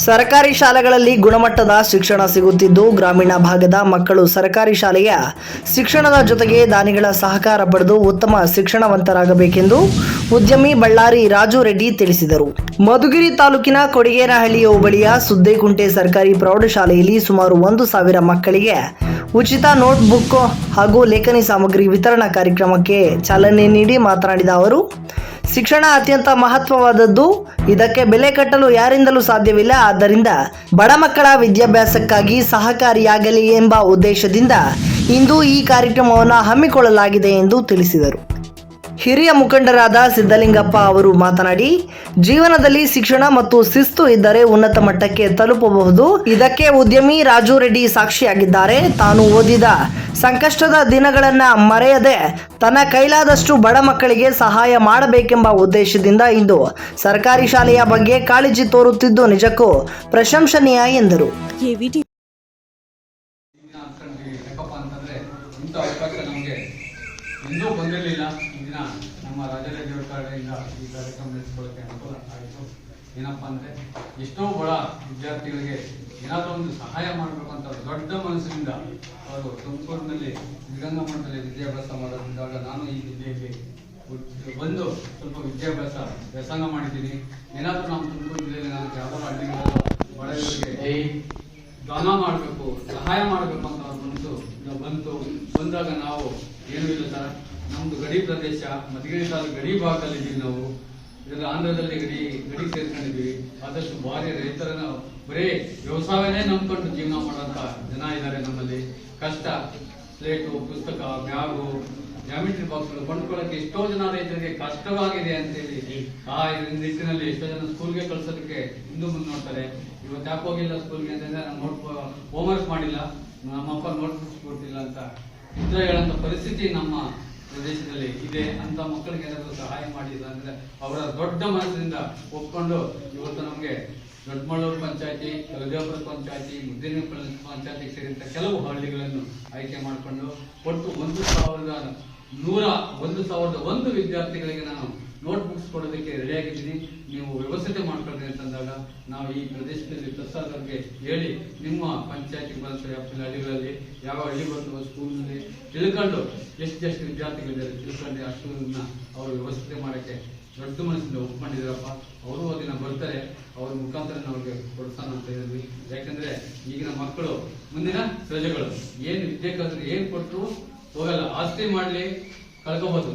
ಸರ್ಕಾರಿ ಶಾಲೆಗಳಲ್ಲಿ ಗುಣಮಟ್ಟದ ಶಿಕ್ಷಣ ಸಿಗುತ್ತಿದ್ದು ಗ್ರಾಮೀಣ ಭಾಗದ ಮಕ್ಕಳು ಸರ್ಕಾರಿ ಶಾಲೆಯ ಶಿಕ್ಷಣದ ಜೊತೆಗೆ ದಾನಿಗಳ ಸಹಕಾರ ಪಡೆದು ಉತ್ತಮ ಶಿಕ್ಷಣವಂತರಾಗಬೇಕೆಂದು ಉದ್ಯಮಿ ಬಳ್ಳಾರಿ ರಾಜು ರೆಡ್ಡಿ ತಿಳಿಸಿದರು. ಮಧುಗಿರಿ ತಾಲೂಕಿನ ಕೊಡಿಗೇನಹಳ್ಳಿ ಹೋಬಳಿಯ ಸುದ್ದೇಕುಂಟೆ ಸರ್ಕಾರಿ ಪ್ರೌಢಶಾಲೆಯಲ್ಲಿ ಸುಮಾರು 1,000 ಮಕ್ಕಳಿಗೆ ಉಚಿತ ನೋಟ್ಬುಕ್ ಹಾಗೂ ಲೇಖನಿ ಸಾಮಗ್ರಿ ವಿತರಣಾ ಕಾರ್ಯಕ್ರಮಕ್ಕೆ ಚಾಲನೆ ನೀಡಿ ಮಾತನಾಡಿದ ಅವರು, ಶಿಕ್ಷಣ ಅತ್ಯಂತ ಮಹತ್ವವಾದದ್ದು. ಇದಕ್ಕೆ ಬೆಲೆ ಕಟ್ಟಲು ಯಾರಿಂದಲೂ ಸಾಧ್ಯವಿಲ್ಲ. ಆದ್ದರಿಂದ ಬಡ ಮಕ್ಕಳ ವಿದ್ಯಾಭ್ಯಾಸಕ್ಕಾಗಿ ಸಹಕಾರಿಯಾಗಲಿ ಎಂಬ ಉದ್ದೇಶದಿಂದ ಇಂದು ಈ ಕಾರ್ಯಕ್ರಮವನ್ನು ಹಮ್ಮಿಕೊಳ್ಳಲಾಗಿದೆ ಎಂದು ತಿಳಿಸಿದರು. ಹಿರಿಯ ಮುಖಂಡರಾದ ಸಿದ್ದಲಿಂಗಪ್ಪ ಅವರು ಮಾತನಾಡಿ, ಜೀವನದಲ್ಲಿ ಶಿಕ್ಷಣ ಮತ್ತು ಶಿಸ್ತು ಇದ್ದರೆ ಉನ್ನತ ಮಟ್ಟಕ್ಕೆ ತಲುಪಬಹುದು. ಇದಕ್ಕೆ ಉದ್ಯಮಿ ರಾಜು ರೆಡ್ಡಿ ಸಾಕ್ಷಿಯಾಗಿದ್ದಾರೆ. ತಾನು ಓದಿದ ಸಂಕಷ್ಟದ ದಿನಗಳನ್ನು ಮರೆಯದೆ ತನ್ನ ಕೈಲಾದಷ್ಟು ಬಡ ಮಕ್ಕಳಿಗೆ ಸಹಾಯ ಮಾಡಬೇಕೆಂಬ ಉದ್ದೇಶದಿಂದ ಇಂದು ಸರ್ಕಾರಿ ಶಾಲೆಯ ಬಗ್ಗೆ ಕಾಳಜಿ ತೋರುತ್ತಿದ್ದು ನಿಜಕ್ಕೂ ಪ್ರಶಂಸನೀಯ ಎಂದರು. ಎಂದೂ ಬಂದಿರಲಿಲ್ಲ. ಈ ದಿನ ನಮ್ಮ ರಾಜರೆಡ್ಡಿಯವರ ಕಡೆಯಿಂದ ಈ ಕಾರ್ಯಕ್ರಮ ನಡೆಸಿಕೊಳ್ಳೋಕ್ಕೆ ಅನುಕೂಲ ಆಯಿತು. ಏನಪ್ಪ ಅಂದರೆ, ಎಷ್ಟೋ ಬಡ ವಿದ್ಯಾರ್ಥಿಗಳಿಗೆ ಏನಾದರೂ ಒಂದು ಸಹಾಯ ಮಾಡಬೇಕಂತ ದೊಡ್ಡ ಮನಸ್ಸಿನಿಂದ ಅವರು ತುಮಕೂರಿನಲ್ಲಿ ಶ್ರೀಗಂಗಾ ಮಠದಲ್ಲಿ ವಿದ್ಯಾಭ್ಯಾಸ ಮಾಡೋದ್ರಿಂದ ನಾನು ಈ ಜಿಲ್ಲೆಯಲ್ಲಿ ಬಂದು ಸ್ವಲ್ಪ ವಿದ್ಯಾಭ್ಯಾಸ ವ್ಯಾಸಂಗ ಮಾಡಿದ್ದೀನಿ. ಏನಾದರೂ ನಮ್ಮ ತುಮಕೂರು ಜಿಲ್ಲೆಯಲ್ಲಿ ನಾನು ಯಾವ್ದಾದ್ರು ಹಳ್ಳಿಗಳಲ್ಲೂ ಬಡವರಿಗೆ ದಾನ ಮಾಡಬೇಕು, ಸಹಾಯ ಮಾಡಬೇಕು ಅಂತ ಅವ್ರ ಮನಸ್ಸು ಬಂದಾಗ ನಾವು ಏನೂ ಇಲ್ಲ ಸರ್, ನಮ್ದು ಗಡಿ ಪ್ರದೇಶ ಮಧುಗಿರಿ ತಾಲೂಕು ಗಡಿ ಭಾಗದಲ್ಲಿದ್ದೀವಿ. ನಾವು ಇದೆಲ್ಲ ಆಂಧ್ರದಲ್ಲಿ ಗಡಿ ಸೇರ್ಕೊಂಡಿದ್ದೀವಿ. ಆದಷ್ಟು ಭಾರಿ ರೈತರನ್ನ ಬರೀ ವ್ಯವಸಾಯನೇ ನಂಬ್ಕೊಂಡು ಜೀವನ ಮಾಡೋಂಥ ಜನ ಇದ್ದಾರೆ ನಮ್ಮಲ್ಲಿ. ಕಷ್ಟ, ಸ್ಲೇಟು, ಪುಸ್ತಕ, ಬ್ಯಾಗು, ಜಾಮಿಟ್ರಿ ಬಾಕ್ಸ್ಗಳು ಕೊಂಡ್ಕೊಳ್ಳೋಕೆ ಎಷ್ಟೋ ಜನ ರೈತರಿಗೆ ಕಷ್ಟವಾಗಿದೆ ಅಂತೇಳಿ ನಿಟ್ಟಿನಲ್ಲಿ ಎಷ್ಟೋ ಜನ ಸ್ಕೂಲ್ಗೆ ಕಳ್ಸೋದಕ್ಕೆ ಹಿಂದೂ ಮುಂದೆ ನೋಡ್ತಾರೆ. ಇವತ್ತು ಯಾಕೆ ಹೋಗಿಲ್ಲ ಸ್ಕೂಲ್ಗೆ ಅಂತಂದ್ರೆ ನಾನು ಹೋಮ್ವರ್ಕ್ ಮಾಡಿಲ್ಲ, ನಮ್ಮಪ್ಪ ನೋಟ್ಬುಕ್ಸ್ ಕೊಡ್ತಿಲ್ಲ ಅಂತ ಇದ್ರ ಹೇಳಂತ ಪರಿಸ್ಥಿತಿ ನಮ್ಮ ಪ್ರದೇಶದಲ್ಲಿ ಇದೆ. ಅಂತ ಮಕ್ಕಳಿಗೆ ಏನಾದರೂ ಸಹಾಯ ಮಾಡಿಲ್ಲ ಅಂದ್ರೆ ಅವರ ದೊಡ್ಡ ಮನಸ್ಸಿನಿಂದ ಒಪ್ಕೊಂಡು ಇವತ್ತು ನಮಗೆ ದೊಡ್ಡಮಳ್ಳೂರು ಪಂಚಾಯತಿ, ಕಲದೇವಪುರ ಪಂಚಾಯತಿ, ಮುದ್ದೇನಪುರ ಪಂಚಾಯತಿ ಸೇರಿದಂತ ಕೆಲವು ಹಳ್ಳಿಗಳನ್ನು ಆಯ್ಕೆ ಮಾಡಿಕೊಂಡು ಒಟ್ಟು 1,101 ವಿದ್ಯಾರ್ಥಿಗಳಿಗೆ ನಾನು ನೋಟ್ಬುಕ್ಸ್ ಕೊಡೋದಕ್ಕೆ ರೆಡಿಯಾಗಿದ್ದೀನಿ. ನೀವು ವ್ಯವಸ್ಥೆ ಮಾಡ್ಕೊಳ್ರಿ ಅಂತಂದಾಗ ನಾವು ಈ ಪ್ರದೇಶದಲ್ಲಿ ಪ್ರಸಾದಕ್ಕೆ ಹೇಳಿ ನಿಮ್ಮ ಪಂಚಾಯತಿಗೆ ಬರುತ್ತೆ ವ್ಯಾಪ್ತಿಯಲ್ಲಿ ಹಳ್ಳಿಗಳಲ್ಲಿ ಯಾವ ಹಳ್ಳಿ ಬರ್ತವೋ ಸ್ಕೂಲ್ನಲ್ಲಿ ತಿಳ್ಕೊಂಡು ಎಷ್ಟು ವಿದ್ಯಾರ್ಥಿಗಳಿದ್ದಾರೆ ತಿಳ್ಕೊಂಡು ಅಷ್ಟನ್ನ ಅವರು ವ್ಯವಸ್ಥೆ ಮಾಡೋಕ್ಕೆ ದೊಡ್ಡ ಮನಸ್ಸಿಂದ ಒಪ್ಕೊಂಡಿದ್ದಾರಪ್ಪ. ಅವರು ದಿನ ಬರ್ತಾರೆ, ಅವ್ರ ಮುಖಾಂತರ ಅವ್ರಿಗೆ ಕೊಡ್ತಾನ ಅಂತ ಹೇಳಿದ್ವಿ. ಯಾಕಂದ್ರೆ ಈಗಿನ ಮಕ್ಕಳು ಮುಂದಿನ ಪ್ರಜೆಗಳು ಏನು ವಿದ್ಯೆ ಕಲಿತ್ರೆ ಏನ್ ಕೊಟ್ಟರು ಹೋಗಲ್ಲ. ಆಸ್ತಿ ಮಾಡ್ಲಿ ಕಳ್ಕೋಬಹುದು,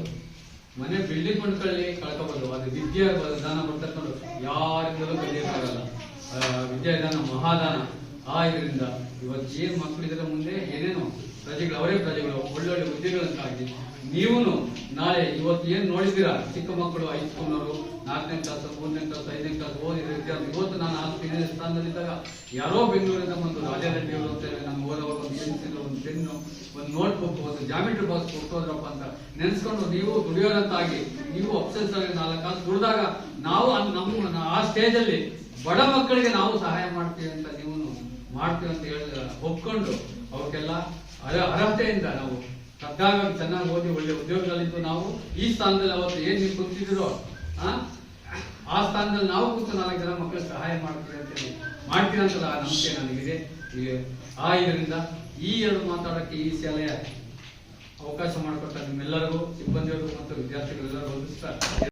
ಮನೆ ಬಿಲ್ಡಿಂಗ್ ಕೊಂಡ್ಕೊಳ್ಳಿ ಕಳ್ಕೋಬಹುದು. ಅದು ವಿದ್ಯಾ ದಾನ ಬರ್ತಕೊಂಡು ಯಾರಿಂದಲೂ ಕಲಿಯಕ್ಕಾಗಲ್ಲ. ವಿದ್ಯಾದಾನ ಮಹಾದಾನ. ಇದರಿಂದ ಇವತ್ತು ಏನ್ ಮಕ್ಕಳಿದ್ರೆ ಮುಂದೆ ಏನೇನು ಪ್ರಜೆಗಳು, ಅವರೇ ಪ್ರಜೆಗಳು, ಒಳ್ಳೊಳ್ಳೆ ಹುದ್ದೆಗಳಂತಾಗಿ ನೀವು ನಾಳೆ ಇವತ್ತು ಏನ್ ನೋಡಿದ್ದೀರಾ, ಚಿಕ್ಕ ಮಕ್ಕಳು ಹೈಸ್ಕೂಲ್ನವರು 4ನೇ ಕ್ಲಾಸ್ 3ನೇ ಕ್ಲಾಸ್ 5ನೇ ಕ್ಲಾಸ್ ಓದಿರೋ ವಿದ್ಯಾರ್ಥಿ ಇವತ್ತು ನಾನು ಆ ಸ್ಥಾನದಲ್ಲಿದ್ದಾಗ ಯಾರೋ ಬೆಂಗಳೂರಿಂದ ಬಂದು ರಾಜಾರೆಡ್ಡಿ ಅವರು ಅಂತ ಹೇಳಿ ನಮ್ಗೆ ಓದೋರು ಒಂದು ಪೆನ್ಸಿಲ್, ಒಂದು ಪೆನ್ನು, ಒಂದು ನೋಟ್ಬುಕ್, ಒಂದು ಜಾಮಿಟ್ರಿ ಬಾಕ್ಸ್ ಕೊಟ್ಟೋದ್ರಪ್ಪ ಅಂತ ನೆನೆಸ್ಕೊಂಡು ನೀವು ದುಡಿಯೋರಂತಾಗಿ ನೀವು ಅಪ್ಸೆಸ್ ಆಗಿ 4 ಕಾಸು ದುಡಿದಾಗ ನಾವು ಆ ಸ್ಟೇಜ್ ಅಲ್ಲಿ ಬಡ ಮಕ್ಕಳಿಗೆ ನಾವು ಸಹಾಯ ಮಾಡ್ತೀವಿ ಅಂತ ನೀವು ಮಾಡ್ತೀವಿ ಅಂತ ಹೇಳಿ ಒಪ್ಕೊಂಡು ಅವಕ್ಕೆಲ್ಲ ಅರ್ಹತೆಯಿಂದ ನಾವು ಕದ್ದಾಗಿ ಚೆನ್ನಾಗಿ ಓದಿ ಒಳ್ಳೆ ಉದ್ಯೋಗದಲ್ಲಿದ್ದು ನಾವು ಈ ಸ್ಥಾನದಲ್ಲಿ ಅವತ್ತು ಏನ್ ನೀವು ಕುಂತಿದ್ರು ಆ ಸ್ಥಾನದಲ್ಲಿ ನಾವು ಕೂತು 4 ಜನ ಮಕ್ಕಳಿಗೆ ಸಹಾಯ ಮಾಡ್ತೀವಿ ಅಂತೇಳಿ ಮಾಡ್ತೀವಿ ಅಂತ ನಂಬಿಕೆ ನನಗಿದೆ. ಇದರಿಂದ ಈ 2 ಮಾತಾಡೋಕ್ಕೆ ಈ ಶಾಲೆಯ ಅವಕಾಶ ಮಾಡಿಕೊಟ್ಟ ನಿಮ್ಮೆಲ್ಲರಿಗೂ, ಸಿಬ್ಬಂದಿಯರಿಗೂ ಮತ್ತು ವಿದ್ಯಾರ್ಥಿಗಳೆಲ್ಲರಿಗೂ